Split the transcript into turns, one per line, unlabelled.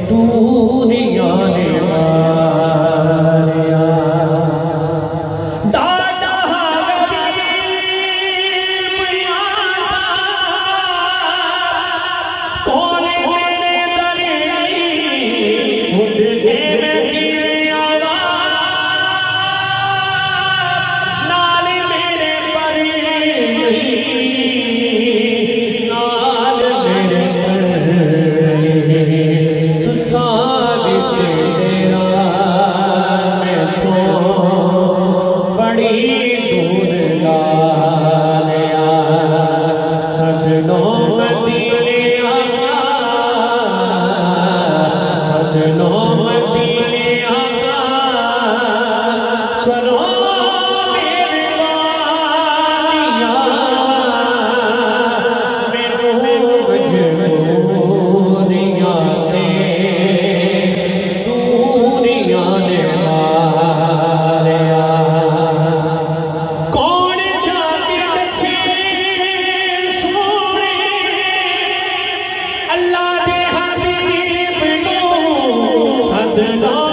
दूरियां ने मारिया दादा कौन तेरे दरे उठ के मैं गिरे आवाज़ नाल मेरे परे नाल मेरे परे तू साथ तेरा मैं तो बड़ी दूर गालिया सजनों मदीने आका सजनों मदीने आका करो मेहरबानियां मैनू मजबूरियां ने दूरियां ने मारिया कौन जाके दसे सोने अल्लाह दे हबीब नू सदका